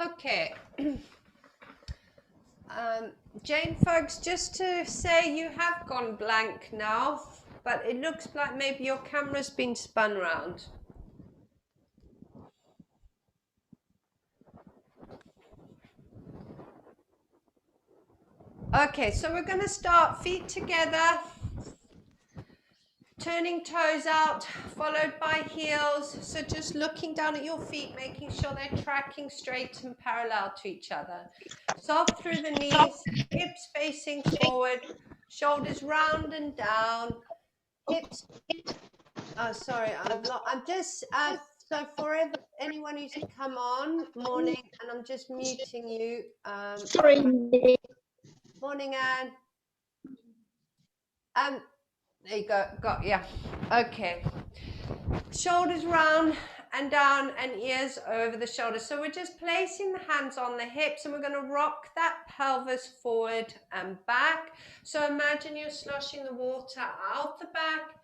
Okay. Jane, folks, just to say you have gone blank now, but it looks like maybe your camera's been spun round. Okay, so we're going to start feet together, turning toes out, followed by heels. So just looking down at your feet, making sure they're tracking straight and parallel to each other. Soft through the knees, hips facing forward, shoulders round and down, hips. Oh, sorry, I'm just, so for anyone who's come on, morning, and I'm just muting you. Sorry. Morning, Anne. There you go, yeah. Okay. Shoulders round and down and ears over the shoulders. So we're just placing the hands on the hips and we're going to rock that pelvis forward and back. So imagine you're sloshing the water out the back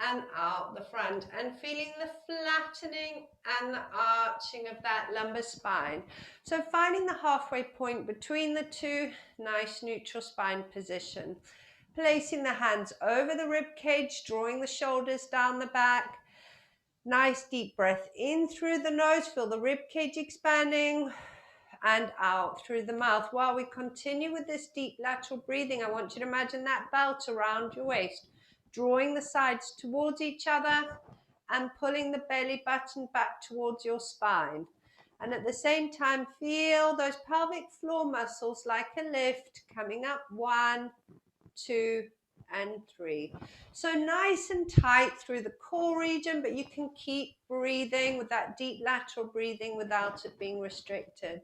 and out the front and feeling the flattening and the arching of that lumbar spine. So finding the halfway point between the two, nice neutral spine position. Placing the hands over the rib cage, drawing the shoulders down the back. Nice deep breath in through the nose, feel the rib cage expanding, and out through the mouth. While we continue with this deep lateral breathing, I want you to imagine that belt around your waist, drawing the sides towards each other and pulling the belly button back towards your spine. And at the same time, feel those pelvic floor muscles like a lift coming up. 1, 2, and 3. So nice and tight through the core region, but you can keep breathing with that deep lateral breathing without it being restricted.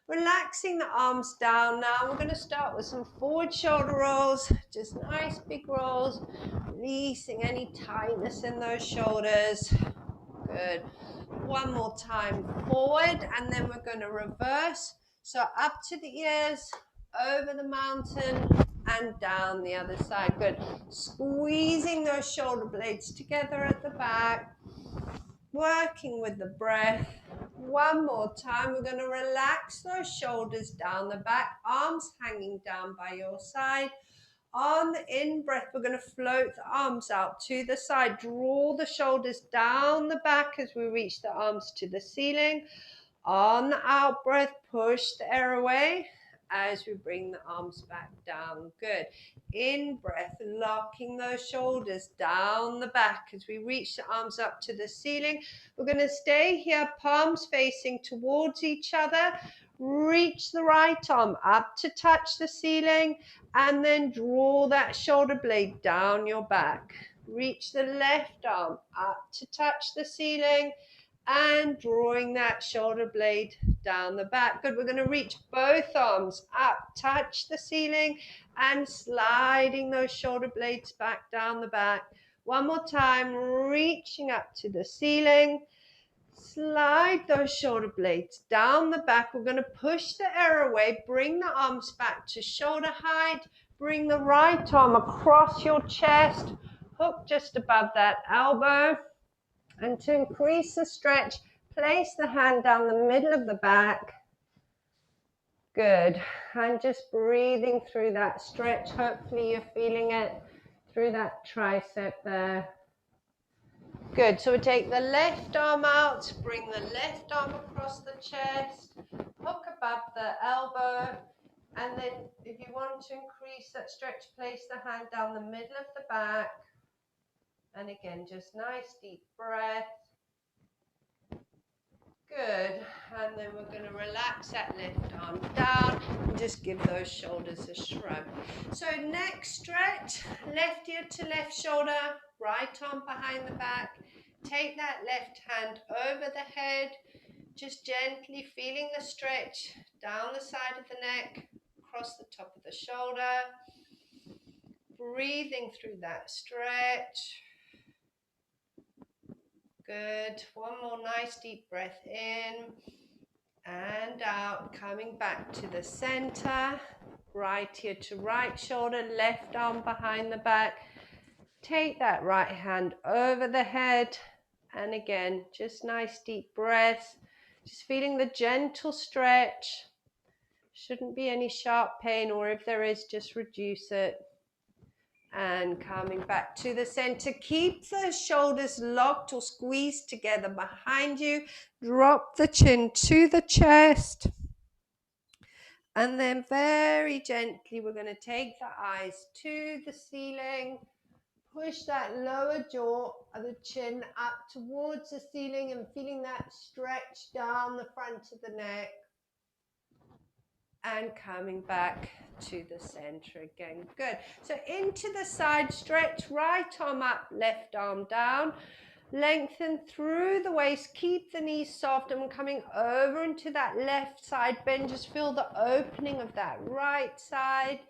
Relaxing the arms down now. We're going to start with some forward shoulder rolls, just nice big rolls, releasing any tightness in those shoulders. Good. One more time forward, and then we're going to reverse. So up to the ears, over the mountain, and down the other side. Good. Squeezing those shoulder blades together at the back. Working with the breath. One more time. We're going to relax those shoulders down the back. Arms hanging down by your side. On the in-breath, we're going to float the arms out to the side. Draw the shoulders down the back as we reach the arms to the ceiling. On the out-breath, push the air away as we bring the arms back down. Good. In-breath, locking those shoulders down the back as we reach the arms up to the ceiling. We're going to stay here, palms facing towards each other. Reach the right arm up to touch the ceiling and then draw that shoulder blade down your back. Reach the left arm up to touch the ceiling and drawing that shoulder blade down the back. Good. We're going to reach both arms up, touch the ceiling, and sliding those shoulder blades back down the back. One more time, reaching up to the ceiling. Slide those shoulder blades down the back. We're going to push the air away, bring the arms back to shoulder height, bring the right arm across your chest, hook just above that elbow. And to increase the stretch, place the hand down the middle of the back. Good. And just breathing through that stretch. Hopefully you're feeling it through that tricep there. Good. So we take the left arm out, bring the left arm across the chest, hook above the elbow, and then if you want to increase that stretch, place the hand down the middle of the back. And again, just nice deep breath. Good. And then we're going to relax that left arm down and just give those shoulders a shrug. So next stretch, left ear to left shoulder, right arm behind the back. Take that left hand over the head, just gently feeling the stretch down the side of the neck, across the top of the shoulder. Breathing through that stretch. Good. One more nice deep breath in and out, coming back to the center. Right ear to right shoulder, left arm behind the back. Take that right hand over the head. And again, just nice deep breaths. Just feeling the gentle stretch. Shouldn't be any sharp pain, or if there is, just reduce it. And coming back to the center. Keep the shoulders locked or squeezed together behind you. Drop the chin to the chest. And then very gently, we're going to take the eyes to the ceiling. Push that lower jaw of the chin up towards the ceiling and feeling that stretch down the front of the neck. And coming back to the center again. Good. So into the side stretch, right arm up, left arm down. Lengthen through the waist, keep the knees soft, and we're coming over into that left side bend. Just feel the opening of that right side.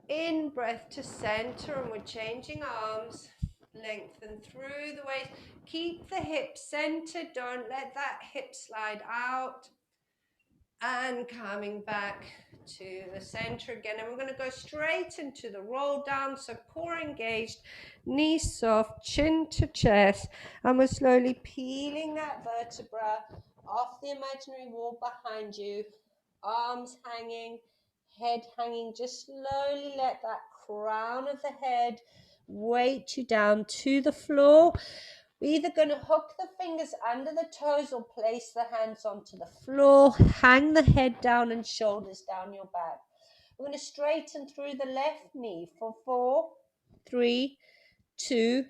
In breath to center, and we're changing arms. Lengthen through the waist. Keep the hips centered. Don't let that hip slide out. And coming back to the center again. And we're going to go straight into the roll down. So core engaged, knees soft, chin to chest. And we're slowly peeling that vertebra off the imaginary wall behind you. Arms hanging, head hanging. Just slowly let that crown of the head weight you down to the floor. We're either going to hook the fingers under the toes or place the hands onto the floor. Hang the head down and shoulders down your back. We're going to straighten through the left knee for 4, 3, 2,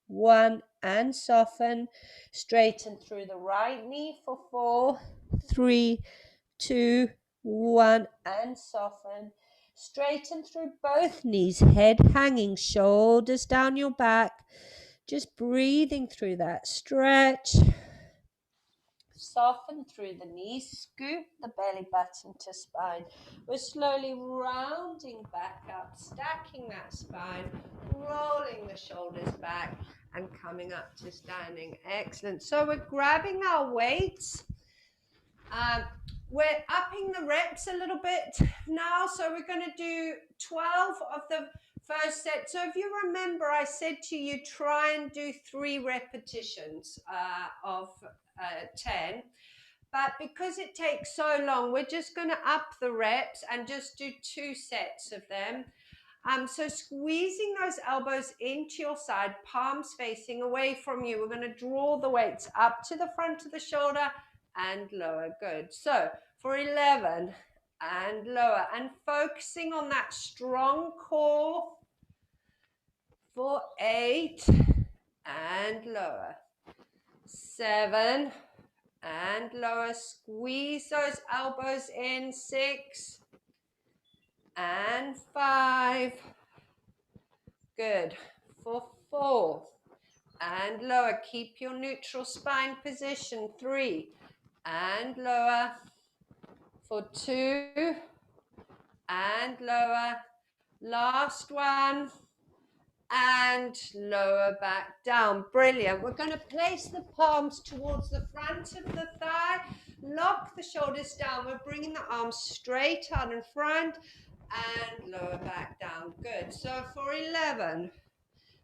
1, and soften. Straighten through the right knee for 4, 3, 2, 1, and soften. Straighten through both knees, head hanging, shoulders down your back. Just breathing through that stretch. Soften through the knees, scoop the belly button to spine. We're slowly rounding back up, stacking that spine, rolling the shoulders back, and coming up to standing. Excellent. So we're grabbing our weights. We're upping the reps a little bit now. So we're going to do 12 of the first set. So if you remember, I said to you, try and do 3 repetitions of 10. But because it takes so long, we're just going to up the reps and just do 2 sets of them. So squeezing those elbows into your side, palms facing away from you. We're going to draw the weights up to the front of the shoulder and lower. Good. So for 11 and lower, and focusing on that strong core. For 8 and lower. 7 and lower. Squeeze those elbows in. 6 and 5. Good. For 4 and lower. Keep your neutral spine position. 3 and lower. For 2 and lower. Last one. And lower back down. Brilliant. We're going to place the palms towards the front of the thigh. Lock the shoulders down. We're bringing the arms straight out in front and lower back down. Good. So for 11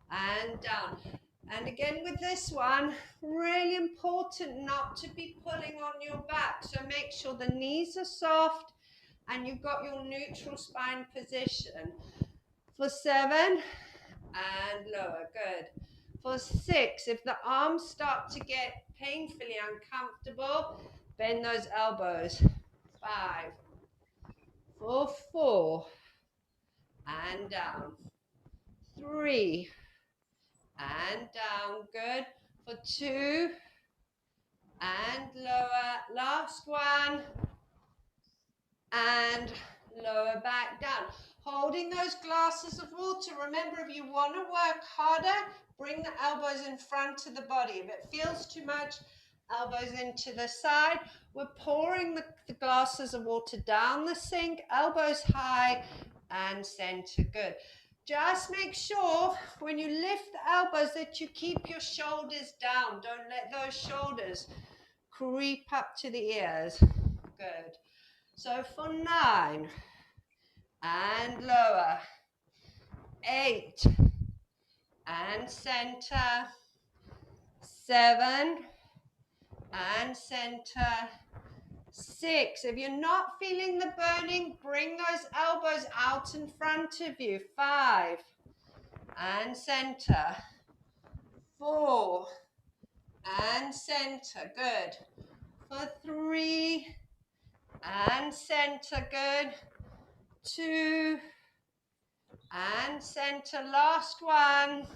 and down. And again with this one, really important not to be pulling on your back. So make sure the knees are soft and you've got your neutral spine position. For 7 and lower. Good. For 6, if the arms start to get painfully uncomfortable, bend those elbows. 5. For 4 and down. 3 and down. Good. For 2 and lower. Last one. And lower back down. Holding those glasses of water. Remember, if you want to work harder, bring the elbows in front of the body. If it feels too much, elbows into the side. We're pouring the glasses of water down the sink, elbows high and center. Good. Just make sure when you lift the elbows that you keep your shoulders down. Don't let those shoulders creep up to the ears. Good. So for 9 and lower, 8 and center, 7 and center. 6. If you're not feeling the burning, bring those elbows out in front of you. 5 and center. 4 and center. Good. For 3 and center. Good. 2 and center. Last one.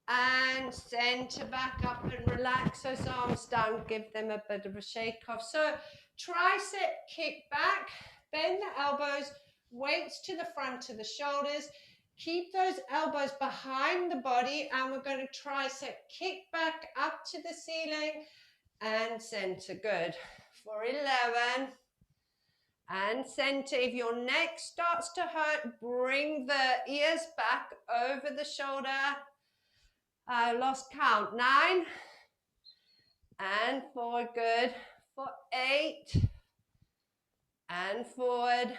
And center back up and relax those arms down. Give them a bit of a shake off. So tricep kick back, bend the elbows, weights to the front of the shoulders. Keep those elbows behind the body, and we're going to tricep kick back up to the ceiling and center. Good. For 11 and center. If your neck starts to hurt, bring the ears back over the shoulder. I lost count. 9 and forward. Good. For 8 and forward.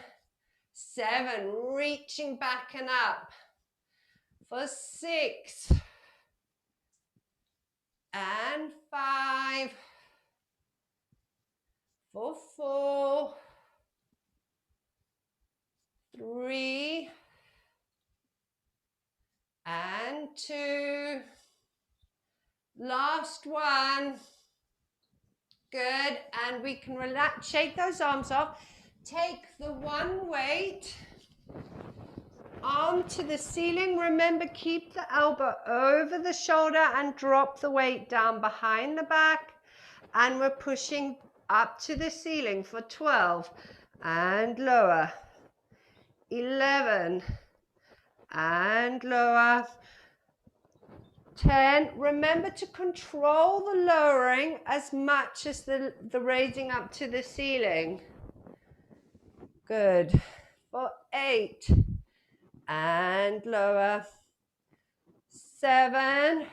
7, reaching back and up. For 6 and 5. For 4, 3 and 2. Last one. Good. And we can relax, shake those arms off. Take the one weight arm to the ceiling. Remember, keep the elbow over the shoulder and drop the weight down behind the back. And we're pushing up to the ceiling for 12 and lower. 11 and lower. 10. Remember to control the lowering as much as the raising up to the ceiling. Good. For 8 and lower. 7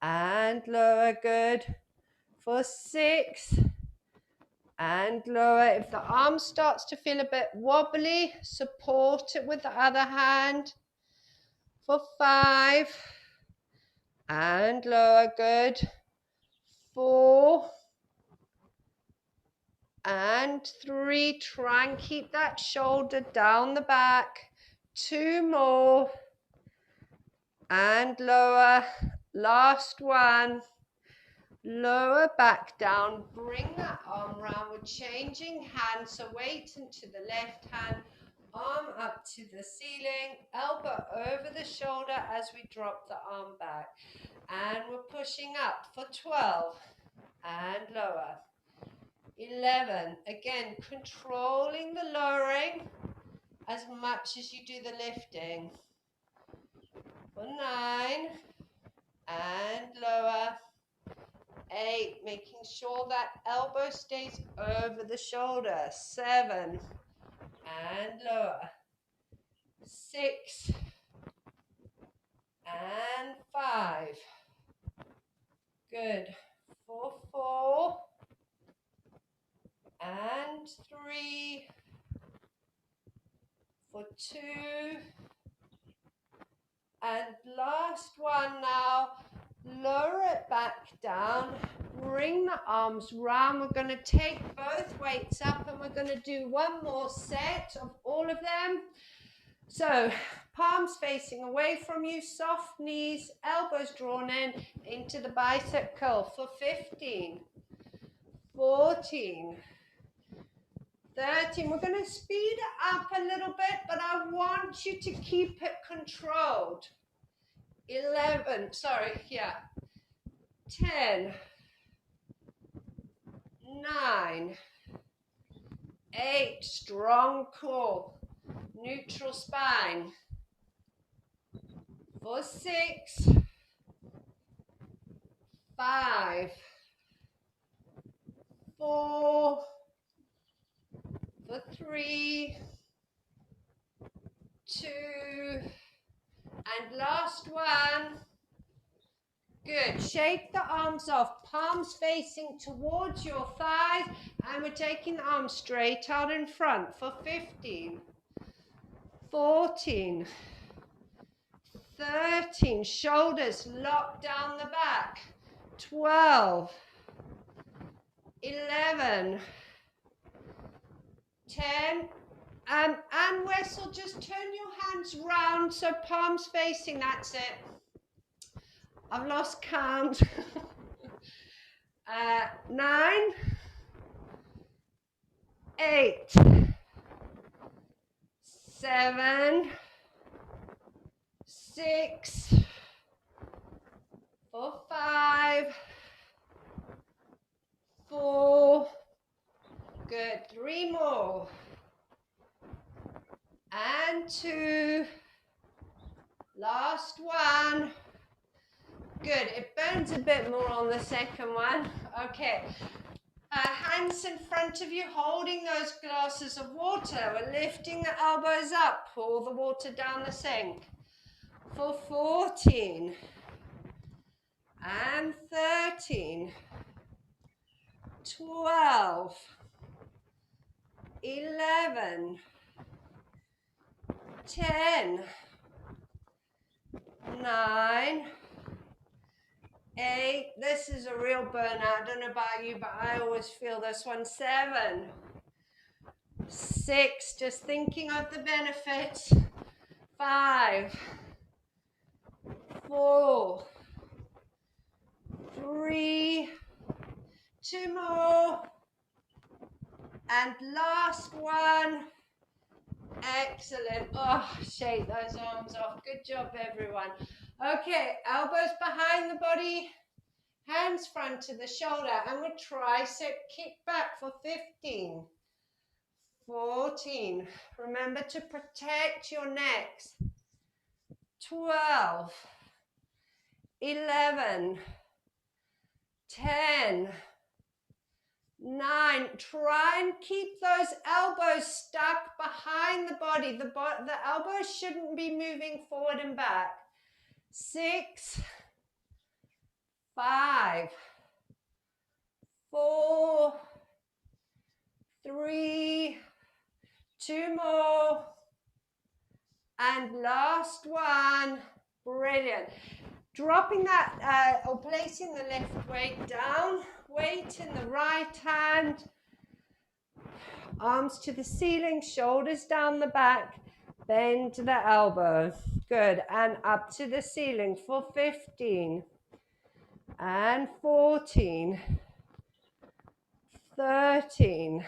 and lower. Good. For 6 and lower. If the arm starts to feel a bit wobbly, support it with the other hand. For 5 and lower. Good. 4 and 3. Try and keep that shoulder down the back. 2 more and lower. Last one. Lower back down. Bring that arm round. We're changing hands, so weight into the left hand, arm up to the ceiling, elbow over the shoulder as we drop the arm back. And we're pushing up for 12 and lower. 11. Again, controlling the lowering as much as you do the lifting. For 9 and lower. 8, making sure that elbow stays over the shoulder. 7 and lower. 6 and 5. Good. For 4 and 3. For 2 and last one now. Lower it back down, bring the arms round. We're going to take both weights up and we're going to do one more set of all of them. So palms facing away from you, soft knees, elbows drawn in into the bicep curl for 15, 14, 13. We're going to speed it up a little bit, but I want you to keep it controlled. 10, 9, 8, strong core, neutral spine. For 6, 5, 4, for 3, 2, and last one. Good. Shake the arms off, palms facing towards your thighs, and we're taking the arms straight out in front for 15, 14, 13, shoulders locked down the back, 12, 11, 10, and whistle. Just turn your hands round so palms facing, that's it. I've lost count. 9, 8, 7, 6, 5, 4, good, 3 more, and 2, last one, good. It burns a bit more on the second one. Okay, hands in front of you holding those glasses of water. We're lifting the elbows up, pour the water down the sink for 14 and 13, 12, 11, 10, 9, 8, this is a real burnout, I don't know about you, but I always feel this one, 7, 6, just thinking of the benefits, 5, 4, 3, 2 more, and last one. Excellent. Oh, shake those arms off. Good job, everyone. Okay, elbows behind the body, hands front to the shoulder, and we tricep kick back for 15, 14. Remember to protect your necks. 12, 11, 10, 9, try and keep those elbows stuck behind the body. The elbows shouldn't be moving forward and back. 6, 5, 4, 3, 2 more, and last one. Brilliant. Dropping that or placing the left weight down, weight in the right hand, arms to the ceiling, shoulders down the back, bend the elbows. Good, and up to the ceiling for 15 and 14, 13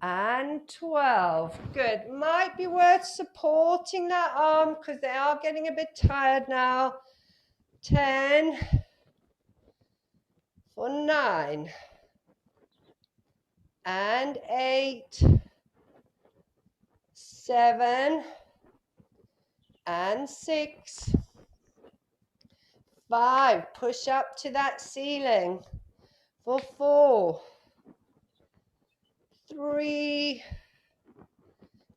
and 12. Good. Might be worth supporting that arm because they are getting a bit tired now. 10 for 9 and 8, 7 and 6, 5. Push up to that ceiling for 4, 3,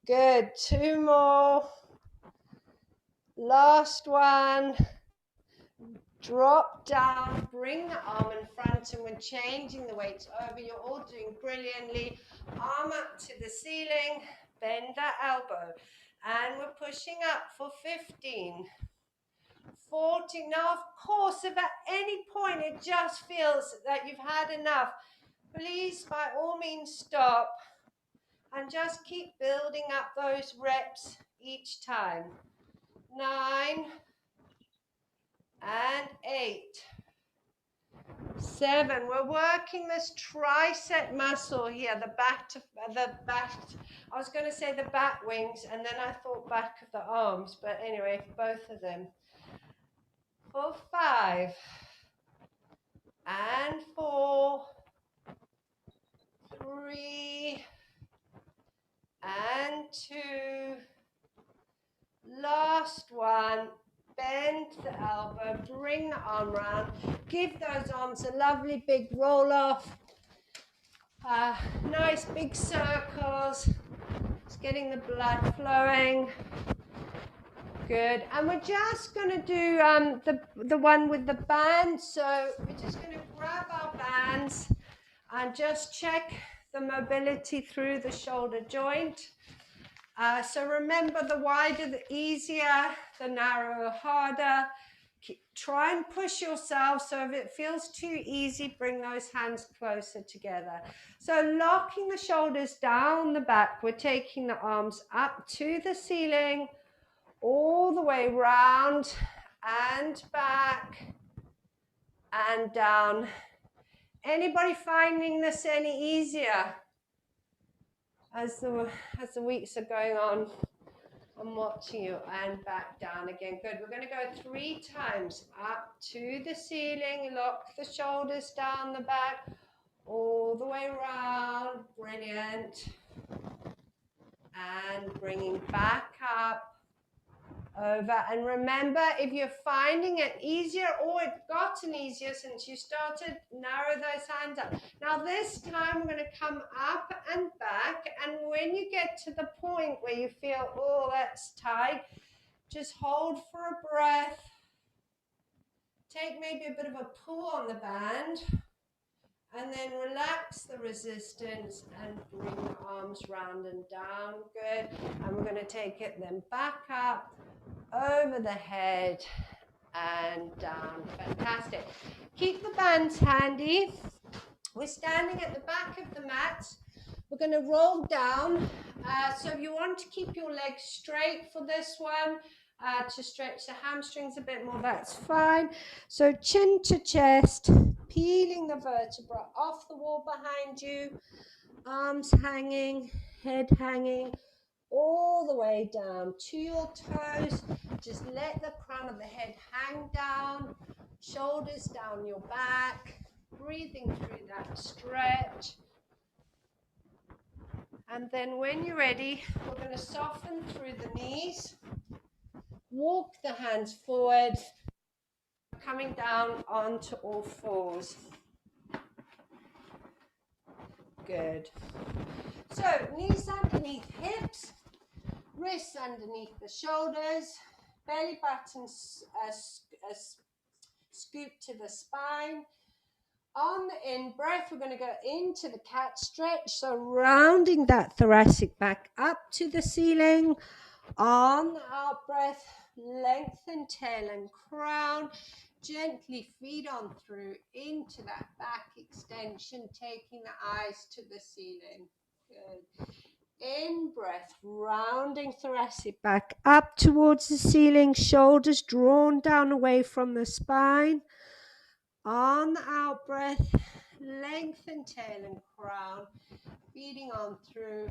good, 2 more, last one, drop down, bring the arm in front, and we're changing the weights over. You're all doing brilliantly. Arm up to the ceiling, bend that elbow, and we're pushing up for 15, 14. Now, of course, if at any point it just feels that you've had enough, please, by all means, stop and just keep building up those reps each time. 9 and 8, 7. We're working this tricep muscle here, the back, I was going to say the back wings, and then I thought back of the arms, but anyway, both of them. For 5 and 4, 3 and 2, last one, bend the elbow, bring the arm round, give those arms a lovely big roll off, nice big circles, it's getting the blood flowing, good, and we're just going to do the one with the band, so we're just going to grab our bands and just check the mobility through the shoulder joint. So remember, the wider the easier, the narrower harder. Try and push yourself, so if it feels too easy, bring those hands closer together. So locking the shoulders down the back, we're taking the arms up to the ceiling, all the way round and back and down. Anybody finding this any easier as the weeks are going on? I'm watching you, and back down again. Good. We're going to go 3 times up to the ceiling, lock the shoulders down the back, all the way around. Brilliant. And bringing back up, over. And remember, if you're finding it easier or it's gotten easier since you started, narrow those hands up. Now this time we're going to come up and back, and when you get to the point where you feel, oh, that's tight, just hold for a breath. Take maybe a bit of a pull on the band, and then relax the resistance and bring the arms round and down. Good. And we're going to take it then back up, over the head and down. Fantastic. Keep the bands handy. We're standing at the back of the mat. We're going to roll down. So if you want to keep your legs straight for this one, to stretch the hamstrings a bit more, that's fine. So chin to chest, peeling the vertebra off the wall behind you, arms hanging, head hanging, all the way down to your toes. Just let the crown of the head hang down, shoulders down your back, breathing through that stretch. And then when you're ready, we're going to soften through the knees, walk the hands forward, coming down onto all fours. Good. So knees underneath hips, wrists underneath the shoulders, belly button scoop to the spine. On the in-breath, we're going to go into the cat stretch, so rounding that thoracic back up to the ceiling. On the out-breath, lengthen tail and crown. Gently feed on through into that back extension, taking the eyes to the ceiling. Good. In-breath, rounding thoracic back up towards the ceiling, shoulders drawn down away from the spine. On the out breath, lengthen tail and crown, feeding on through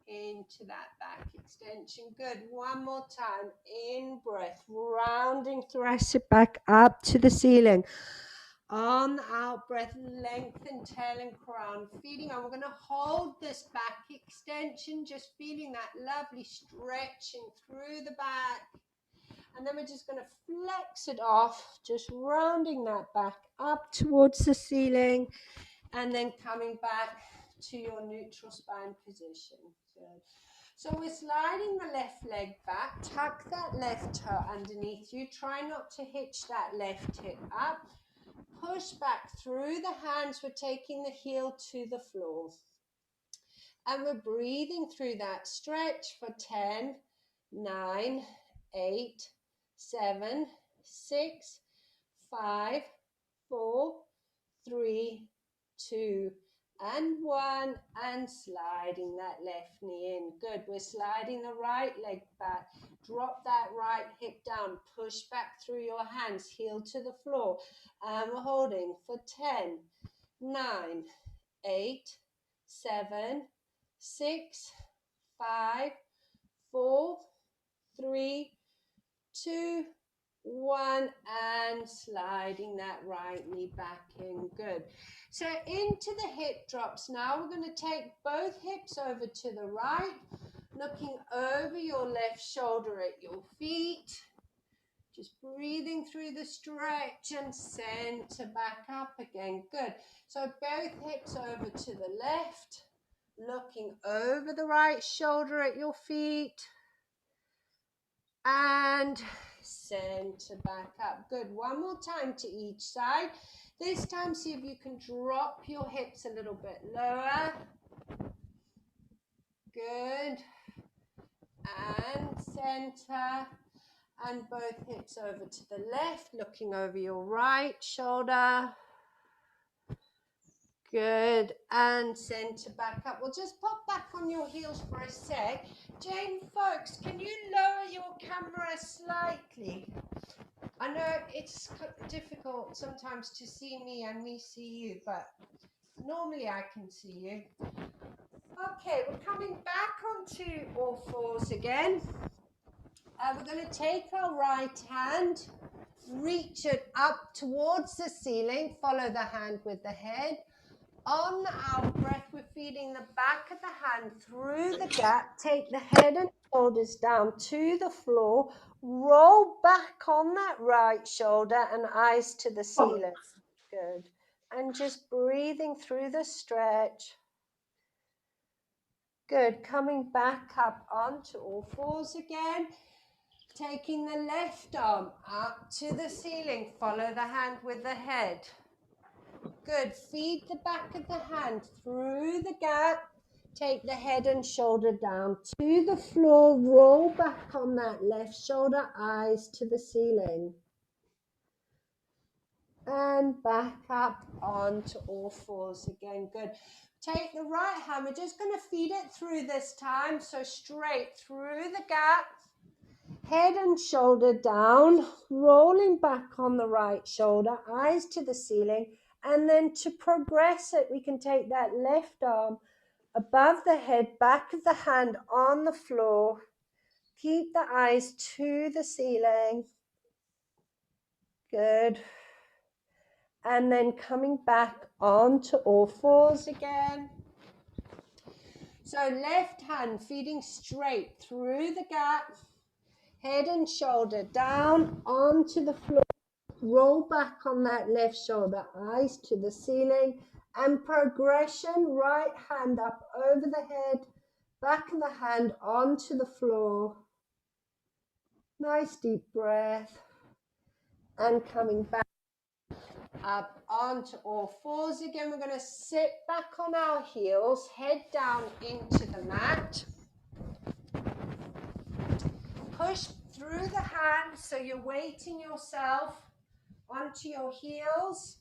into that back extension. Good. One more time. In breath, rounding thoracic back up to the ceiling. On the out breath, lengthen tail and crown, feeding on. We're going to hold this back extension, just feeling that lovely stretching through the back. And then we're just going to flex it off, just rounding that back up towards the ceiling, and then coming back to your neutral spine position. Good. So we're sliding the left leg back, tuck that left toe underneath you. Try not to hitch that left hip up. Push back through the hands. We're taking the heel to the floor. And we're breathing through that stretch for 10, 9, 8, 7, 6, 5, 4, 3, 2, and 1, and sliding that left knee in. Good. We're sliding the right leg back. Drop that right hip down. Push back through your hands. Heel to the floor. And we're holding for 10, 9, 8, 7, 6, 5, 4, 3, 2, 1, and sliding that right knee back in. Good. So into the hip drops. Now we're going to take both hips over to the right, looking over your left shoulder at your feet. Just breathing through the stretch and center back up again. Good. So both hips over to the left, looking over the right shoulder at your feet. And center back up. Good. One more time to each side. This time, see if you can drop your hips a little bit lower. Good. And center. And both hips over to the left, looking over your right shoulder. Good. And center back up. We'll just pop back on your heels for a sec. Jane Folks, can you lower your camera slightly? I know it's difficult sometimes to see me and me see you, but normally I can see you. Okay, we're coming back onto all fours again. We're going to take our right hand, reach it up towards the ceiling, follow the hand with the head. On our breath, we're feeding the back of the hand through the gap, take the head and shoulders down to the floor, roll back on that right shoulder and eyes to the ceiling. Good. And just breathing through the stretch. Good. Coming back up onto all fours again. Taking the left arm up to the ceiling. Follow the hand with the head. Good. Feed the back of the hand through the gap. Take the head and shoulder down to the floor. Roll back on that left shoulder. Eyes to the ceiling. And back up onto all fours again. Good. Take the right hand. We're just going to feed it through this time. So straight through the gap. Head and shoulder down. Rolling back on the right shoulder. Eyes to the ceiling. And then to progress it, we can take that left arm above the head, back of the hand on the floor. Keep the eyes to the ceiling. Good. And then coming back onto all fours again. So left hand feeding straight through the gap. Head and shoulder down onto the floor. Roll back on that left shoulder, eyes to the ceiling. And progression, right hand up over the head, back of the hand onto the floor. Nice deep breath. And coming back up onto all fours again. We're going to sit back on our heels, head down into the mat. Push through the hands so you're weighting yourself onto your heels.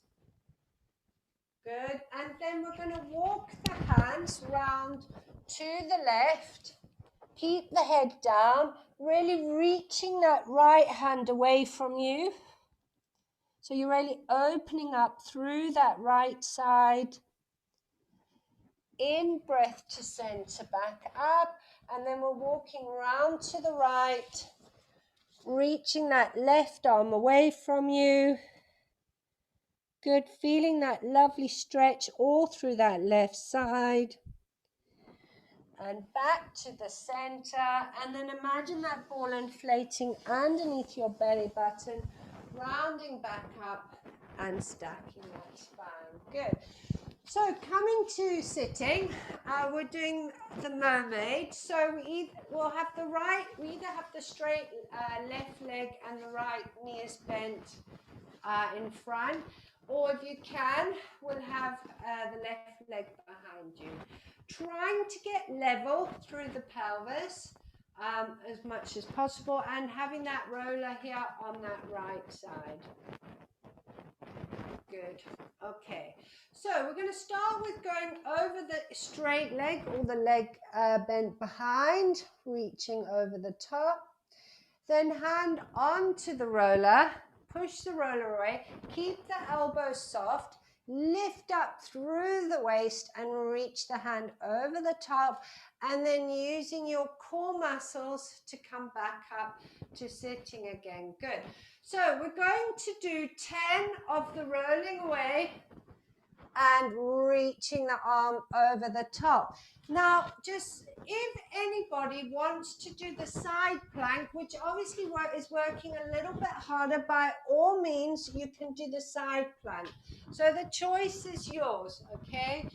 Good. And then we're going to walk the hands round to the left. Keep the head down, really reaching that right hand away from you. So you're really opening up through that right side. In breath to center, back up. And then we're walking round to the right, reaching that left arm away from you. Good, feeling that lovely stretch all through that left side. And back to the center. And then imagine that ball inflating underneath your belly button, rounding back up and stacking that spine. Good. So coming to sitting, we're doing the mermaid. So we'll have the right, we either have the straight left leg and the right knee is bent in front, or if you can, we'll have the left leg behind you. Trying to get level through the pelvis as much as possible, and having that roller here on that right side. Good. Okay. So we're going to start with going over the straight leg, or the leg bent behind, reaching over the top. Then hand onto the roller, push the roller away, keep the elbows soft, lift up through the waist and reach the hand over the top, and then using your core muscles to come back up to sitting again. Good. So we're going to do 10 of the rolling away and reaching the arm over the top. Now, just if anybody wants to do the side plank, which obviously is working a little bit harder, by all means, you can do the side plank. So the choice is yours, okay?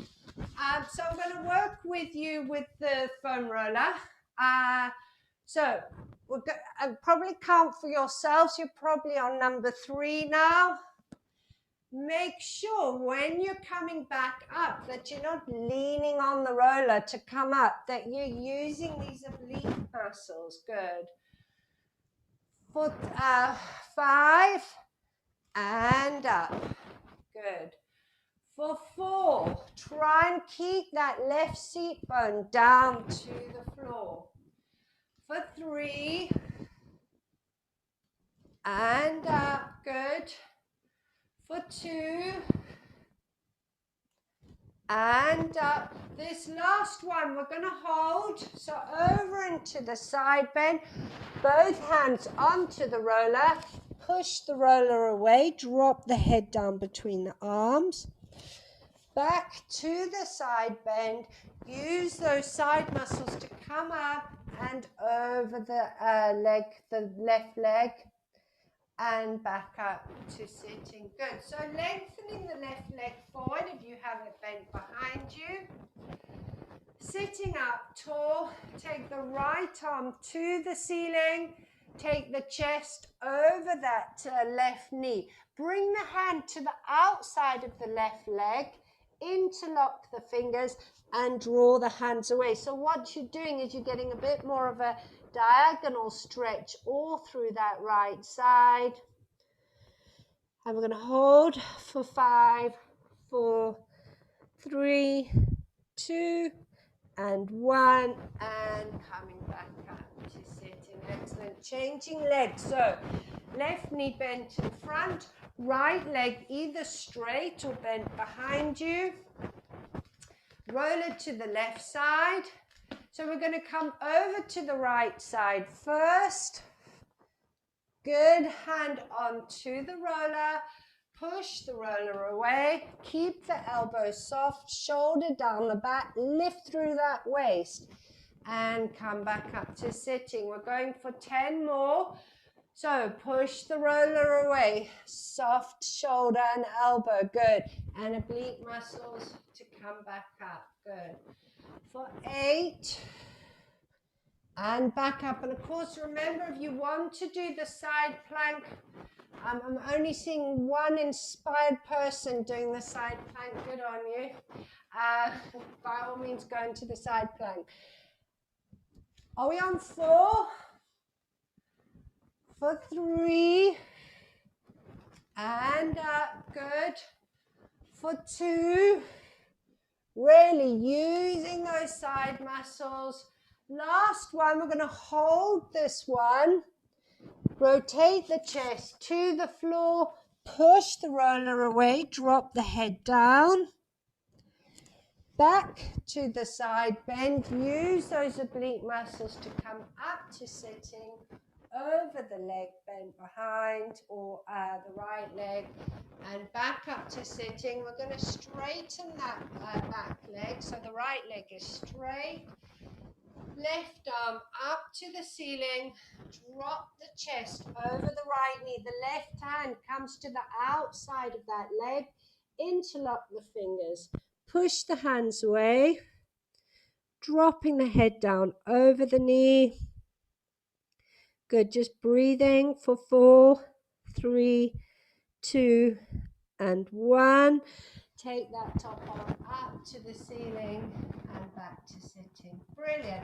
So I'm going to work with you with the foam roller. So we're probably count for yourselves. You're probably on number 3 now. Make sure when you're coming back up that you're not leaning on the roller to come up, that you're using these oblique muscles. Good. For 5 and up. Good. For 4, try and keep that left seat bone down to the floor. For 3 and up. Good. For 2 and up. This last one we're going to hold. So over into the side bend. Both hands onto the roller. Push the roller away. Drop the head down between the arms. Back to the side bend. Use those side muscles to come up and over the leg, the left leg, and back up to sitting. Good. So lengthening the left leg forward if you have it bent behind you. Sitting up tall. Take the right arm to the ceiling. Take the chest over that left knee. Bring the hand to the outside of the left leg. Interlock the fingers and draw the hands away. So what you're doing is you're getting a bit more of a diagonal stretch all through that right side. And we're going to hold for 5, 4, 3, 2, and 1, and coming back up to sitting. Excellent. Changing legs. So left knee bent in front, right leg either straight or bent behind you. Roller to the left side. So we're going to come over to the right side first. Good. Hand onto the roller. Push the roller away. Keep the elbows soft. Shoulder down the back. Lift through that waist. And come back up to sitting. We're going for 10 more. So push the roller away. Soft shoulder and elbow. Good. And oblique muscles to come back up. Good. For 8. And back up. And of course, remember, if you want to do the side plank, I'm only seeing one inspired person doing the side plank. Good on you. By all means, go into the side plank. Are we on 4? For 3. And up. Good. For 2. Really using those side muscles. Last one, we're going to hold this one. Rotate the chest to the floor. Push the roller away. Drop the head down. Back to the side bend. Use those oblique muscles to come up to sitting. Over the leg bent behind, or the right leg, and back up to sitting. We're going to straighten that back leg. So the right leg is straight. Left arm up to the ceiling. Drop the chest over the right knee. The left hand comes to the outside of that leg. Interlock the fingers. Push the hands away. Dropping the head down over the knee. Good. Just breathing for 4, 3, 2, and 1. Take that top arm up to the ceiling and back to sitting. Brilliant.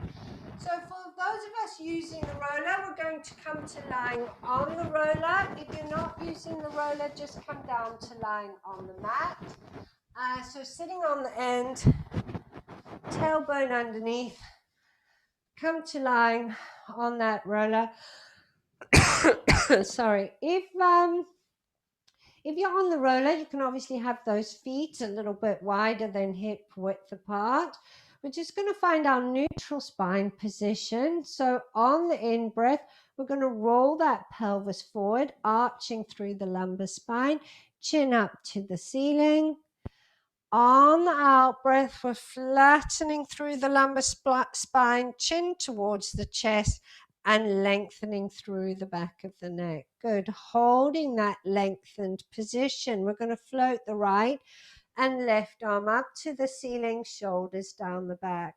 So for those of us using the roller, we're going to come to lying on the roller. If you're not using the roller, just come down to lying on the mat. So sitting on the end, tailbone underneath, come to lying on that roller. Sorry. If you're on the roller, you can obviously have those feet a little bit wider than hip width apart. We're just going to find our neutral spine position. So on the in-breath, we're going to roll that pelvis forward, arching through the lumbar spine, chin up to the ceiling. On the out-breath, we're flattening through the lumbar spine, chin towards the chest, and lengthening through the back of the neck. Good. Holding that lengthened position. We're going to float the right and left arm up to the ceiling, shoulders down the back.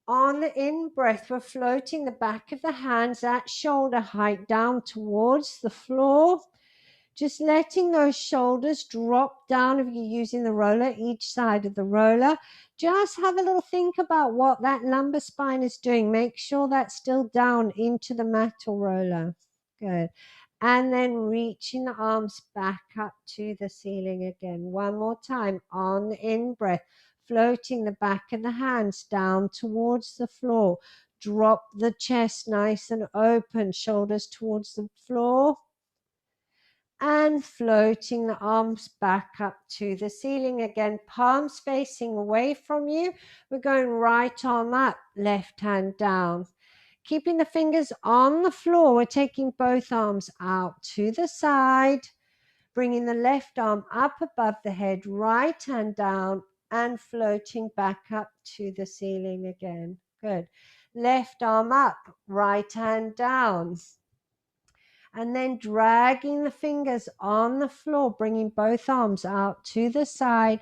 On the in-breath, we're floating the back of the hands at shoulder height down towards the floor. Just letting those shoulders drop down if you're using the roller, each side of the roller. Just have a little think about what that lumbar spine is doing. Make sure that's still down into the mat or roller. Good. And then reaching the arms back up to the ceiling again. One more time on the in-breath, floating the back of the hands down towards the floor. Drop the chest nice and open, shoulders towards the floor. And floating the arms back up to the ceiling again, palms facing away from you. We're going right arm up, left hand down. Keeping the fingers on the floor, we're taking both arms out to the side, bringing the left arm up above the head, right hand down, and floating back up to the ceiling again. Good. Left arm up, right hand down. And then dragging the fingers on the floor, bringing both arms out to the side,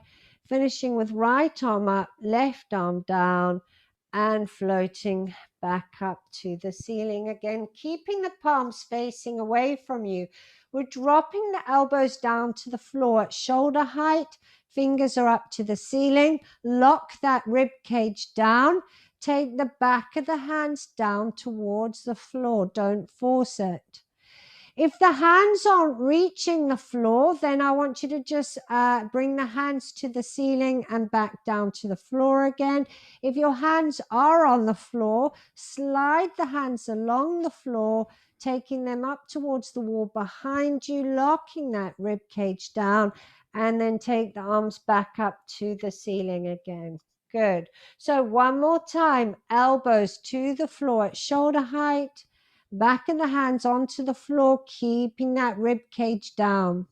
finishing with right arm up, left arm down, and floating back up to the ceiling again, keeping the palms facing away from you. We're dropping the elbows down to the floor at shoulder height. Fingers are up to the ceiling. Lock that rib cage down. Take the back of the hands down towards the floor. Don't force it. If the hands aren't reaching the floor, then I want you to just bring the hands to the ceiling and back down to the floor again. If your hands are on the floor, slide the hands along the floor, taking them up towards the wall behind you, locking that rib cage down, and then take the arms back up to the ceiling again. Good. So one more time, elbows to the floor at shoulder height. Back of the hands onto the floor, keeping that rib cage down.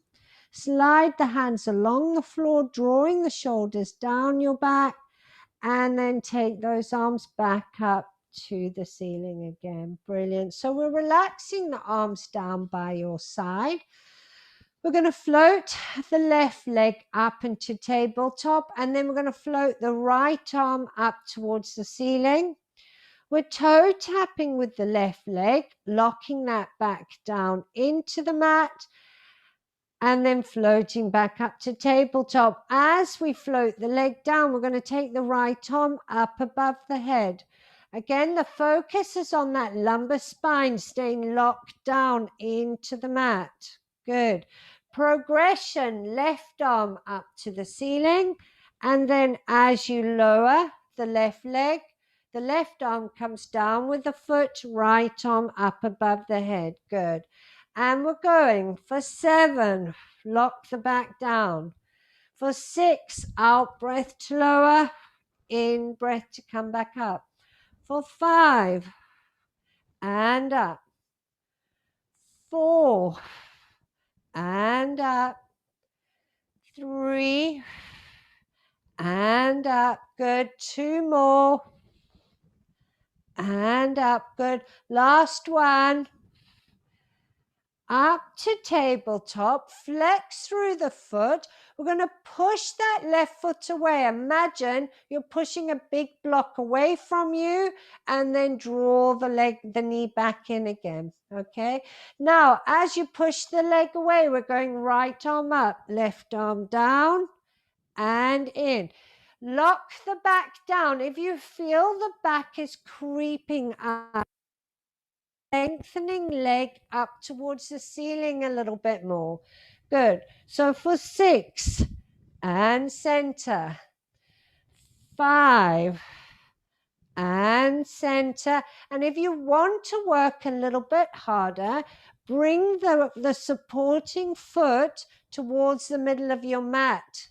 Slide the hands along the floor, drawing the shoulders down your back, and then take those arms back up to the ceiling again. Brilliant. So we're relaxing the arms down by your side. We're going to float the left leg up into tabletop, and then we're going to float the right arm up towards the ceiling. We're toe tapping with the left leg, locking that back down into the mat, and then floating back up to tabletop. As we float the leg down, we're going to take the right arm up above the head. Again, the focus is on that lumbar spine, staying locked down into the mat. Good. Progression, left arm up to the ceiling, and then as you lower the left leg, the left arm comes down with the foot, right arm up above the head. Good. And we're going for 7. Lock the back down. For 6, out breath to lower, in breath to come back up. For 5, and up. 4, and up. 3, and up. Good. 2 more. And up. Good. Last one. Up to tabletop. Flex through the foot. We're going to push that left foot away. Imagine you're pushing a big block away from you, and then draw the knee back in again. Okay. Now, as you push the leg away, we're going right arm up, left arm down, and in. Lock the back down. If you feel the back is creeping up, lengthening leg up towards the ceiling a little bit more. Good. So for 6, and center. 5, and center. And if you want to work a little bit harder, bring the supporting foot towards the middle of your mat.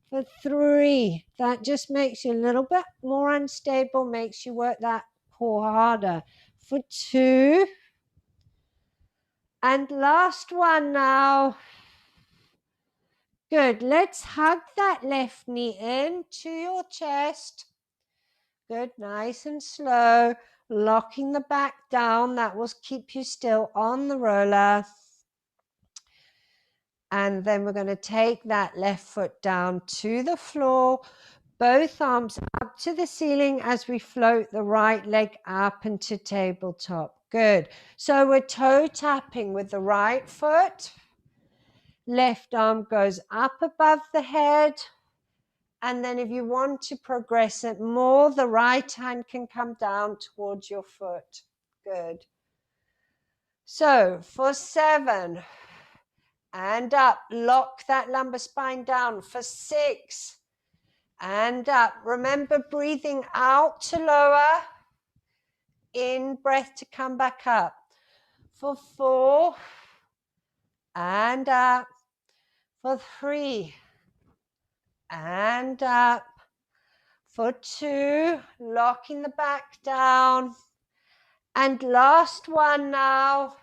For 3, that just makes you a little bit more unstable, makes you work that core harder. For 2, and last one now. Good. Let's hug that left knee in to your chest. Good. Nice and slow. Locking the back down. That will keep you still on the roller. And then we're going to take that left foot down to the floor. Both arms up to the ceiling as we float the right leg up into tabletop. Good. So we're toe tapping with the right foot. Left arm goes up above the head. And then if you want to progress it more, the right hand can come down towards your foot. Good. So for 7, and up, lock that lumbar spine down. For 6, and up. Remember breathing out to lower, in breath to come back up. For 4, and up. For 3, and up. For 2, locking the back down. And last one now.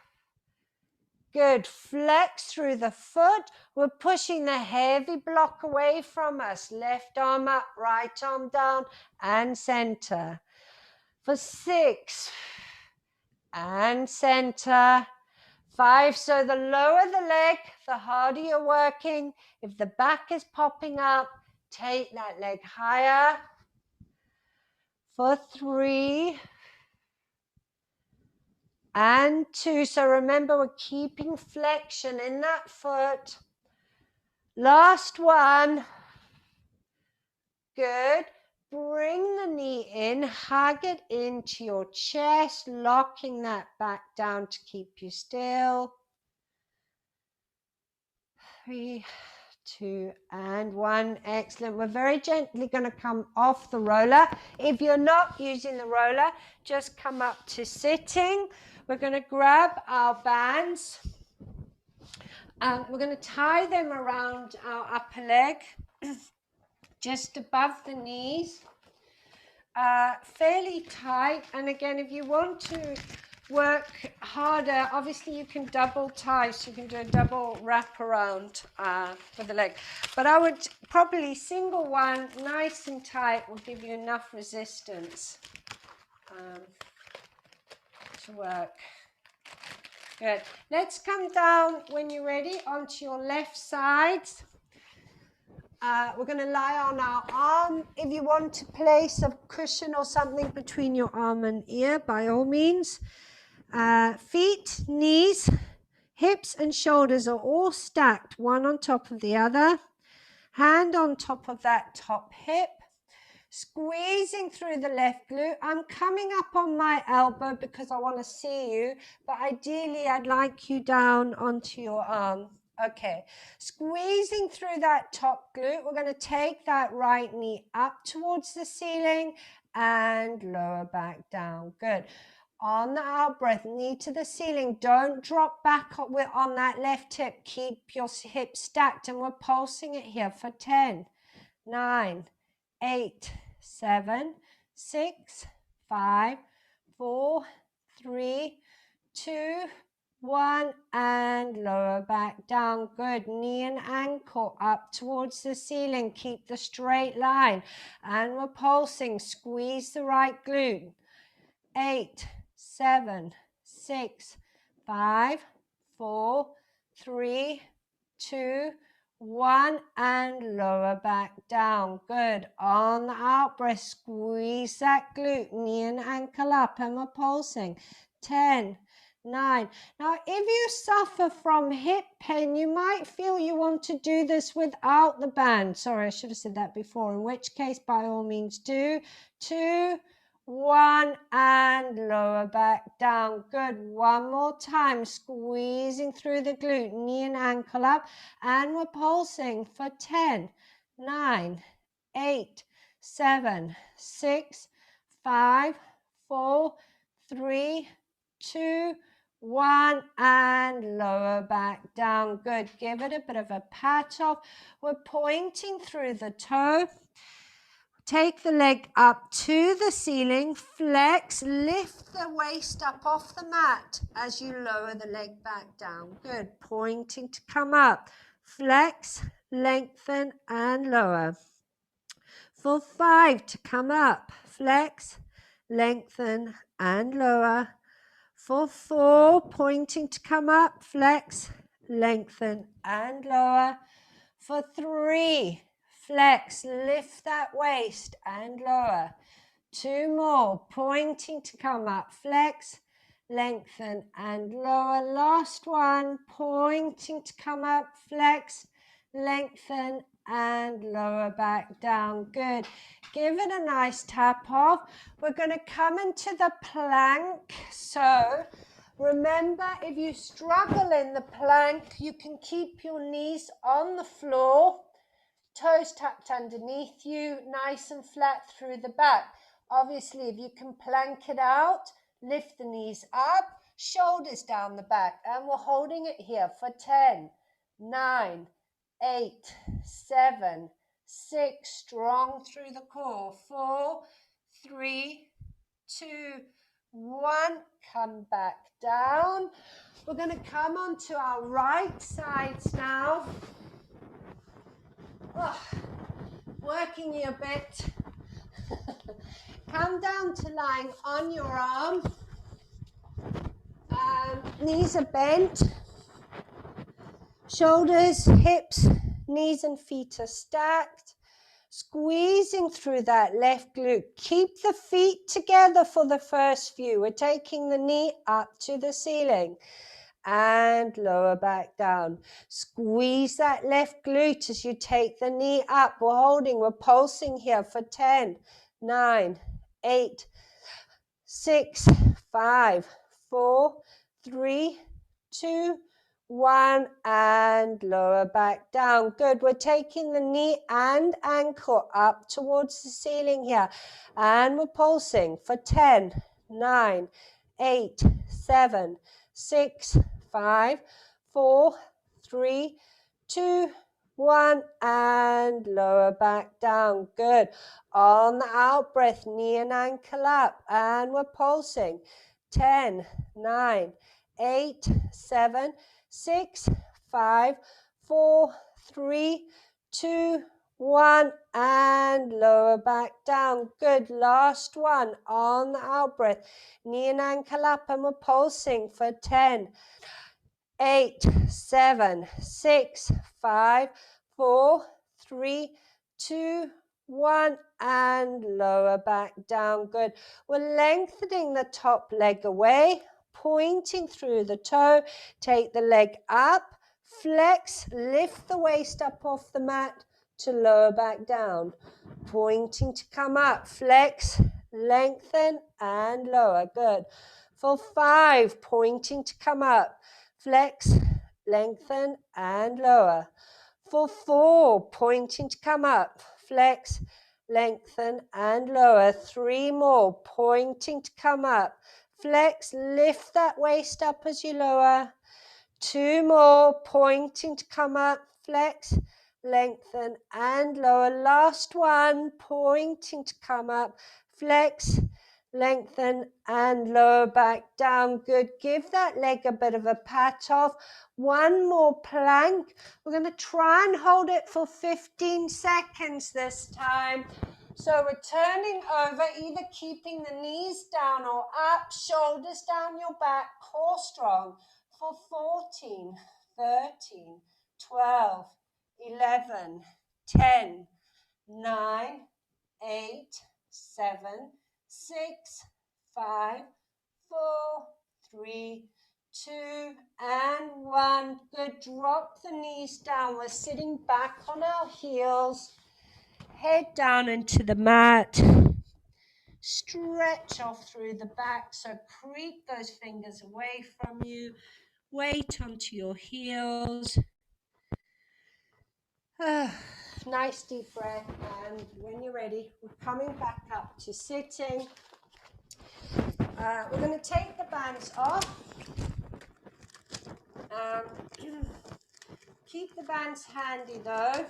Good. Flex through the foot. We're pushing the heavy block away from us. Left arm up, right arm down, and center. For 6, and center. 5, so the lower the leg, the harder you're working. If the back is popping up, take that leg higher. For 3, and 2, so remember we're keeping flexion in that foot. Last one. Good. Bring the knee in, hug it into your chest, locking that back down to keep you still. 3, 2, and 1. Excellent. We're very gently going to come off the roller. If you're not using the roller, just come up to sitting. We're going to grab our bands. We're going to tie them around our upper leg, just above the knees. Fairly tight, and again, if you want to work harder, obviously you can double tie, so you can do a double wrap around with the leg, but I would probably single one nice and tight will give you enough resistance to work. Good. Let's come down when you're ready onto your left side. We're going to lie on our arm. If you want to place a cushion or something between your arm and ear, by all means. Feet, knees, hips and shoulders are all stacked, one on top of the other. Hand on top of that top hip. Squeezing through the left glute. I'm coming up on my elbow because I want to see you, but ideally I'd like you down onto your arm. Okay, squeezing through that top glute. We're going to take that right knee up towards the ceiling and lower back down. Good. On the out breath, knee to the ceiling. Don't drop back on that left hip. Keep your hips stacked, and we're pulsing it here for 10, 9, 8, 7, 6, 5, 4, 3, 2, 1, and lower back down. Good. Knee and ankle up towards the ceiling. Keep the straight line, and we're pulsing. Squeeze the right glute. 8, 7, 6, 5, 4, 3, 2, 1, and lower back down. Good. On the out breath, squeeze that glute, knee and ankle up, and we're pulsing. 10, 9. Now, if you suffer from hip pain, you might feel you want to do this without the band. Sorry, I should have said that before, in which case, by all means, do. 2, 1, and lower back down. Good. One more time. Squeezing through the glute, knee and ankle up, and we're pulsing for 10, 9, 8, 7, 6, 5, 4, 3, 2, 1, and lower back down. Good. Give it a bit of a pat off. We're pointing through the toe. Take the leg up to the ceiling, flex, lift the waist up off the mat as you lower the leg back down. Good. Pointing to come up. Flex, lengthen, and lower. For 5 to come up. Flex, lengthen, and lower. For 4, pointing to come up. Flex, lengthen, and lower. For 3, flex, lift that waist and lower. 2 more, pointing to come up, flex, lengthen and lower. Last one, pointing to come up, flex, lengthen and lower back down. Good. Give it a nice tap off. We're going to come into the plank. So Remember, if you struggle in the plank, you can keep your knees on the floor, toes tucked underneath you, nice and flat through the back. Obviously, if you can plank it out, lift the knees up, shoulders down the back, and we're holding it here for 10, 9, 8, 7, 6, strong through the core, 4, 3, 2, 1, come back down. We're going to come onto our right sides now. Oh, working you a bit. Come down to lying on your arm. Knees are bent. Shoulders, hips, knees and feet are stacked. Squeezing through that left glute. Keep the feet together for the first few. We're taking the knee up to the ceiling and lower back down. Squeeze that left glute as you take the knee up. We're holding, we're pulsing here for 10, 9, 8, 6, 5, 4, 3, 2, 1, and lower back down. Good. We're taking the knee and ankle up towards the ceiling here. And we're pulsing for 10, 9, 8, 7, 6, 5, 4, 3, 2, 1, and lower back down. Good. On the out breath, knee and ankle up, and we're pulsing. 10, 9, 8, 7, 6, 5, 4, 3, 2, 1, and lower back down. Good. Last one on the out breath, knee and ankle up, and we're pulsing for 10, 8, 7, 6, 5, 4, 3, 2, 1, and lower back down. Good. We're lengthening the top leg away, pointing through the toe. Take the leg up, flex, lift the waist up off the mat to lower back down. Pointing to come up, flex, lengthen, and lower. Good. For 5, pointing to come up. Flex, lengthen, and lower. For 4, pointing to come up. Flex, lengthen, and lower. 3 more, pointing to come up. Flex, lift that waist up as you lower. 2 more, pointing to come up. Flex, lengthen, and lower. Last one, pointing to come up. Flex, lengthen, and lower back down. Good. Give that leg a bit of a pat off. 1 more plank. We're going to try and hold it for 15 seconds this time. So we're turning over, either keeping the knees down or up, shoulders down your back, core strong, for 14, 13, 12, 11, 10, 9, 8, 7, 6, 5, 4, 3, 2, and 1. Good. Drop the knees down. We're sitting back on our heels. Head down into the mat. Stretch off through the back. So creep those fingers away from you. Weight onto your heels. Nice deep breath, and when you're ready, we're coming back up to sitting. We're going to take the bands off. Keep the bands handy though.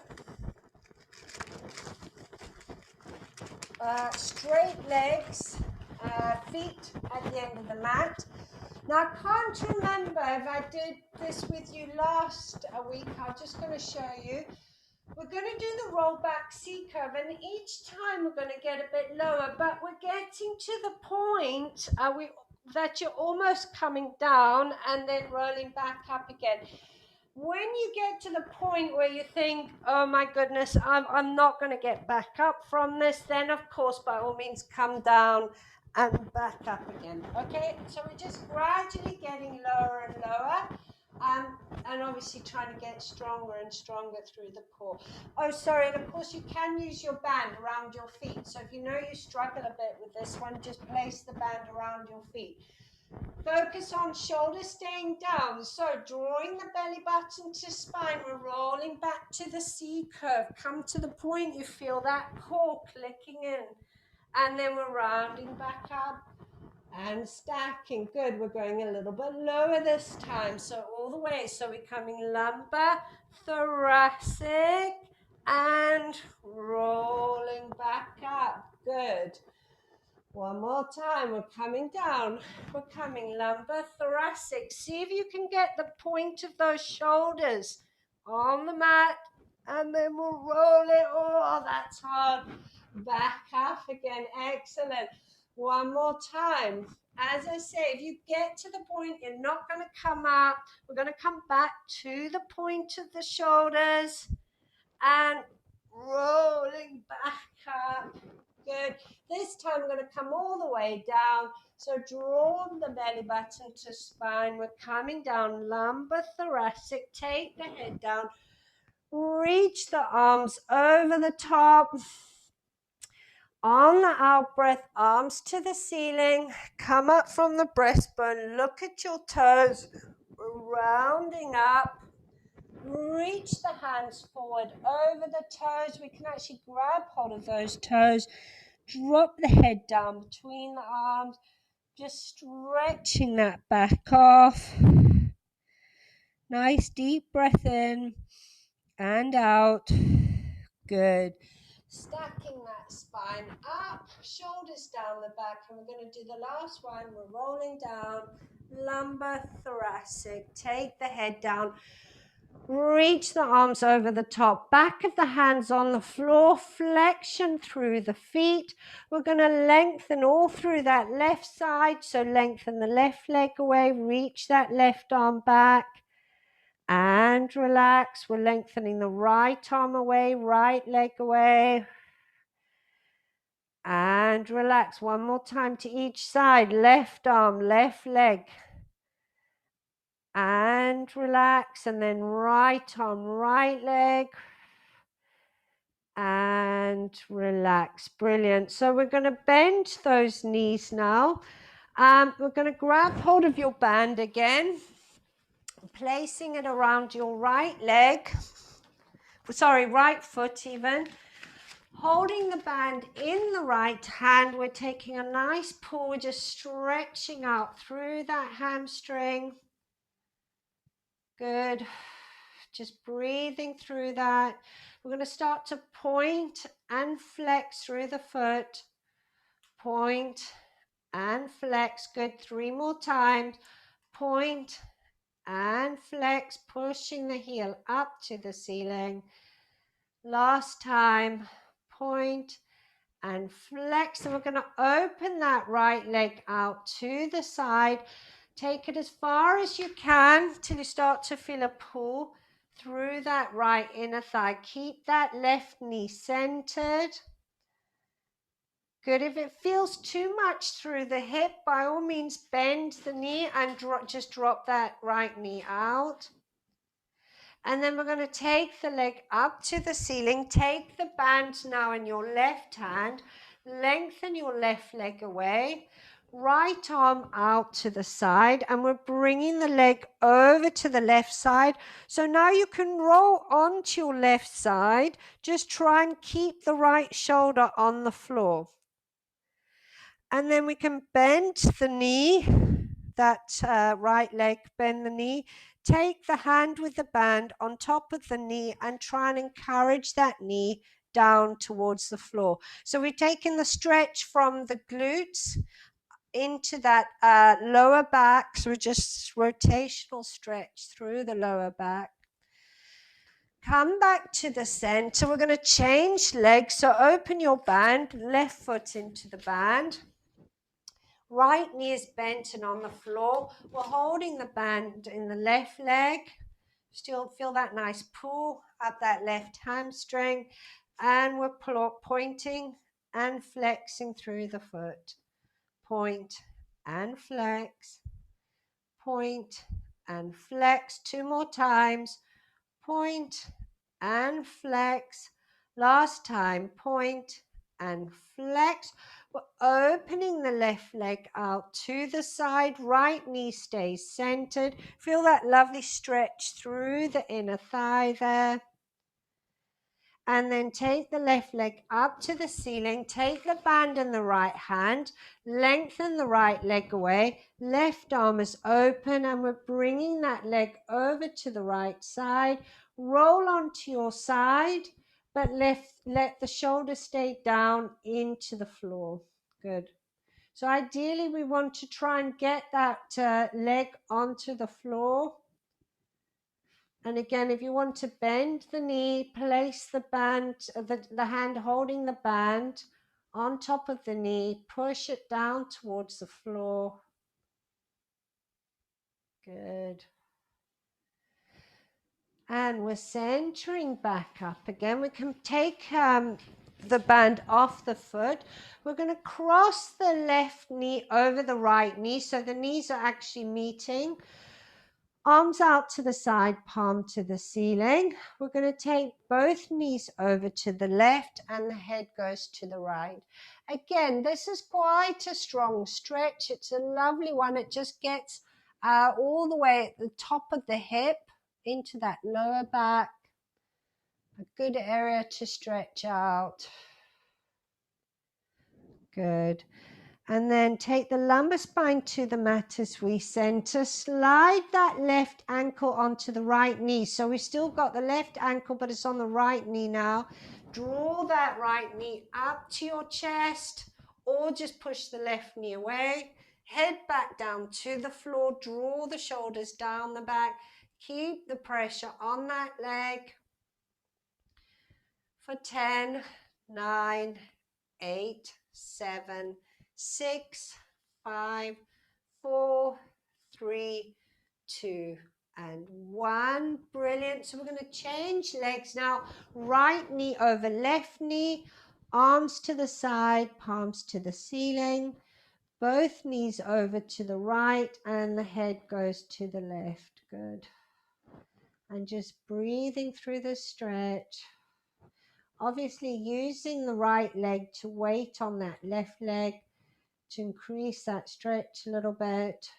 Straight legs, feet at the end of the mat. Now I can't remember if I did this with you last week. I'm just going to show you. We're going to do the roll back C curve, and each time we're going to get a bit lower, but we're getting to the point that you're almost coming down and then rolling back up again. When you get to the point where you think, oh my goodness, I'm not going to get back up from this, then of course, by all means, come down and back up again. Okay, so we're just gradually getting lower and lower. And obviously trying to get stronger and stronger through the core. Oh, sorry, and of course you can use your band around your feet. So if you know you struggle a bit with this one, just place the band around your feet. Focus on shoulders staying down. So drawing the belly button to spine. We're rolling back to the C curve. Come to the point you feel that core clicking in. And then we're rounding back up and stacking. Good. We're going a little bit lower this time. So all the way. So we're coming lumbar, thoracic, and rolling back up. Good. One more time. We're coming down. We're coming lumbar, thoracic. See if you can get the point of those shoulders on the mat. And then we'll roll it. Oh, that's hard. Back up again. Excellent. One more time. As I say, if you get to the point, you're not going to come up. We're going to come back to the point of the shoulders and rolling back up. Good. This time we're going to come all the way down. So draw the belly button to spine. We're coming down, lumbar, thoracic. Take the head down. Reach the arms over the top. On the out breath, arms to the ceiling. Come up from the breastbone. Look at your toes. Rounding up. Reach the hands forward over the toes. We can actually grab hold of those toes. Drop the head down between the arms. Just stretching that back off. Nice deep breath in and out. Good. Stacking that spine up, shoulders down the back, and we're going to do the last one. We're rolling down, lumbar, thoracic. Take the head down. Reach the arms over the top, back of the hands on the floor, flexion through the feet. We're going to lengthen all through that left side. So lengthen the left leg away, reach that left arm back and relax. We're lengthening the right arm away, right leg away and relax. One more time to each side, left arm, left leg. And relax, and then right arm, right leg, and relax. Brilliant. So we're going to bend those knees now. We're going to grab hold of your band again, placing it around your right leg, right foot even. Holding the band in the right hand, we're taking a nice pull, we're just stretching out through that hamstring. Good. Just breathing through that. We're going to start to point and flex through the foot. Point and flex. Good. 3 more times. Point and flex, pushing the heel up to the ceiling. Last time. Point and flex. And we're going to open that right leg out to the side. Take it as far as you can till you start to feel a pull through that right inner thigh. Keep that left knee centered. Good. If it feels too much through the hip, by all means bend the knee and just drop that right knee out. And then we're going to take the leg up to the ceiling. Take the band now in your left hand. Lengthen your left leg away. Right arm out to the side. And we're bringing the leg over to the left side. So now you can roll onto your left side. Just try and keep the right shoulder on the floor. And then we can bend the knee, that right leg, bend the knee. Take the hand with the band on top of the knee and try and encourage that knee down towards the floor. So we're taking the stretch from the glutes into that lower back. So we're just rotational stretch through the lower back. Come back to the center. We're going to change legs. So open your band, left foot into the band. Right knee is bent and on the floor. We're holding the band in the left leg. Still feel that nice pull up that left hamstring. And we're pointing and flexing through the foot. Point and flex. Point and flex. 2 more times. Point and flex. Last time. Point and flex. We're opening the left leg out to the side, right knee stays centered. Feel that lovely stretch through the inner thigh there. And then take the left leg up to the ceiling, take the band in the right hand, lengthen the right leg away, left arm is open, and we're bringing that leg over to the right side. Roll onto your side, but let the shoulders stay down into the floor. Good. So ideally we want to try and get that leg onto the floor. And again, if you want to bend the knee, place the band, the hand holding the band on top of the knee, push it down towards the floor. Good. And we're centering back up again. We can take the band off the foot. We're going to cross the left knee over the right knee, so the knees are actually meeting. Arms out to the side, palm to the ceiling. We're going to take both knees over to the left and the head goes to the right. Again, this is quite a strong stretch. It's a lovely one. It just gets all the way at the top of the hip into that lower back. A good area to stretch out. Good. And then take the lumbar spine to the mat as we center. Slide that left ankle onto the right knee. So we've still got the left ankle, but it's on the right knee now. Draw that right knee up to your chest, or just push the left knee away. Head back down to the floor. Draw the shoulders down the back. Keep the pressure on that leg for 10, 9, 8, 7, 6, 5, 4, 3, 2, and 1. Brilliant. So we're going to change legs now. Right knee over left knee, arms to the side, palms to the ceiling. Both knees over to the right and the head goes to the left. Good. And just breathing through the stretch. Obviously using the right leg to weight on that left leg to increase that stretch a little bit.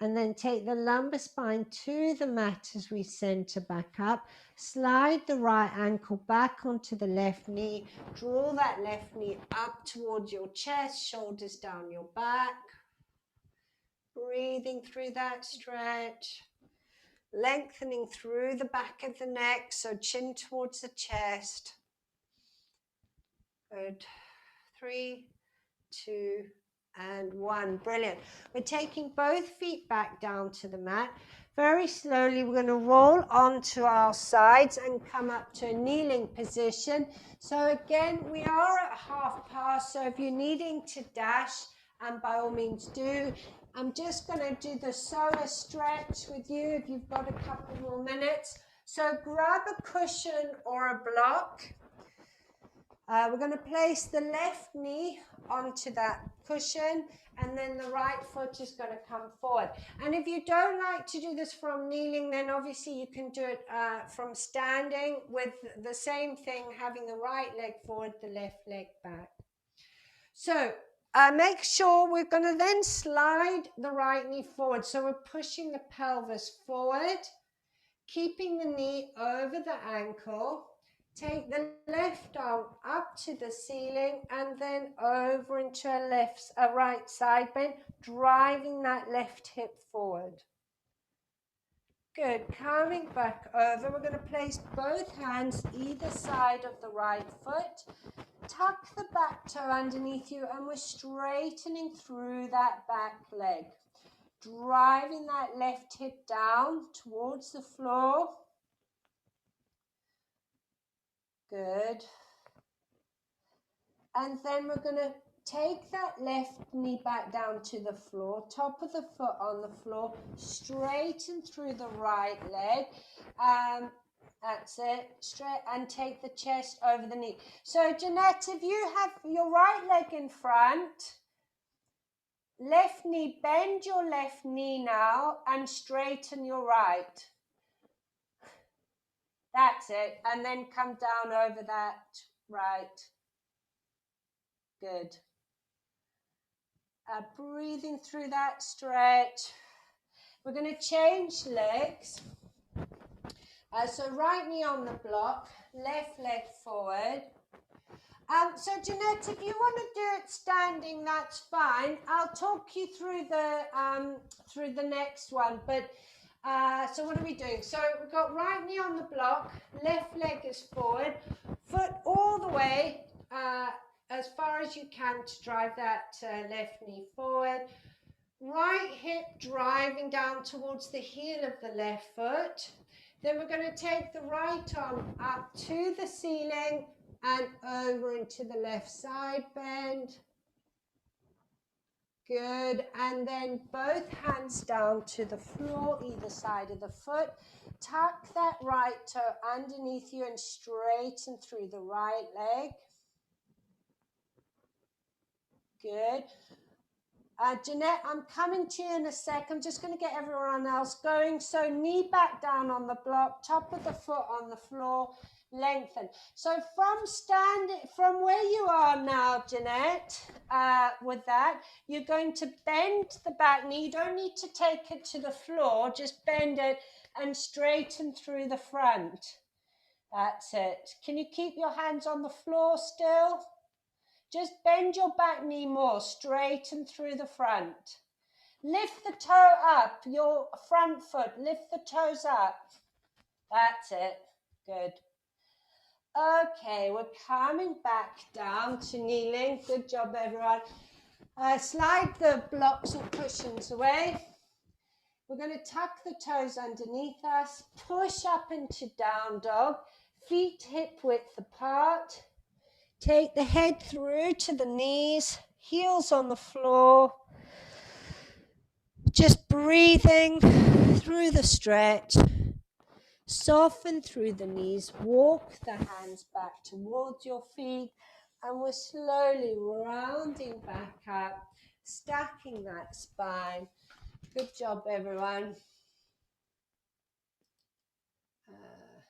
And then take the lumbar spine to the mat as we center back up. Slide the right ankle back onto the left knee. Draw that left knee up towards your chest, shoulders down your back. Breathing through that stretch. Lengthening through the back of the neck, so chin towards the chest. Good. 3, 2, and 1. Brilliant. We're taking both feet back down to the mat. Very slowly, we're going to roll onto our sides and come up to a kneeling position. So again, we are at half past, so if you're needing to dash, and by all means do. I'm just going to do the psoas stretch with you if you've got a couple more minutes. So grab a cushion or a block. We're going to place the left knee onto that cushion, and then the right foot is going to come forward. And if you don't like to do this from kneeling, then obviously you can do it from standing with the same thing, having the right leg forward, the left leg back. So make sure we're going to then slide the right knee forward. So we're pushing the pelvis forward, keeping the knee over the ankle. Take the left arm up to the ceiling and then over into a right side bend, driving that left hip forward. Good. Coming back over, we're going to place both hands either side of the right foot. Tuck the back toe underneath you, and we're straightening through that back leg. Driving that left hip down towards the floor. Good. And then we're going to take that left knee back down to the floor, top of the foot on the floor, straighten through the right leg. That's it. Straight, and take the chest over the knee. So Jeanette, if you have your right leg in front, left knee, bend your left knee now and straighten your right. That's it. And then come down over that right. Good. Breathing through that stretch. We're going to change legs. So right knee on the block, left leg forward. So Jeanette, if you want to do it standing, that's fine. I'll talk you through the next one. But so what are we doing? So we've got right knee on the block, left leg is forward, foot all the way as far as you can to drive that left knee forward. Right hip driving down towards the heel of the left foot. Then we're going to take the right arm up to the ceiling and over into the left side bend. Good. And then both hands down to the floor, either side of the foot. Tuck that right toe underneath you and straighten through the right leg. Good. Jeanette, I'm coming to you in a sec. I'm just going to get everyone else going. So knee back down on the block, top of the foot on the floor, lengthen. So from where you are now, Jeanette, with that, you're going to bend the back knee. You don't need to take it to the floor. Just bend it and straighten through the front. That's it. Can you keep your hands on the floor still? Just bend your back knee more, straighten through the front. Lift the toe up, your front foot, lift the toes up. That's it, good. Okay, we're coming back down to kneeling. Good job, everyone. Slide the blocks and cushions away. We're going to tuck the toes underneath us, push up into down dog, feet hip width apart. Take the head through to the knees, heels on the floor. Just breathing through the stretch. Soften through the knees. Walk the hands back towards your feet. And we're slowly rounding back up, stacking that spine. Good job, everyone.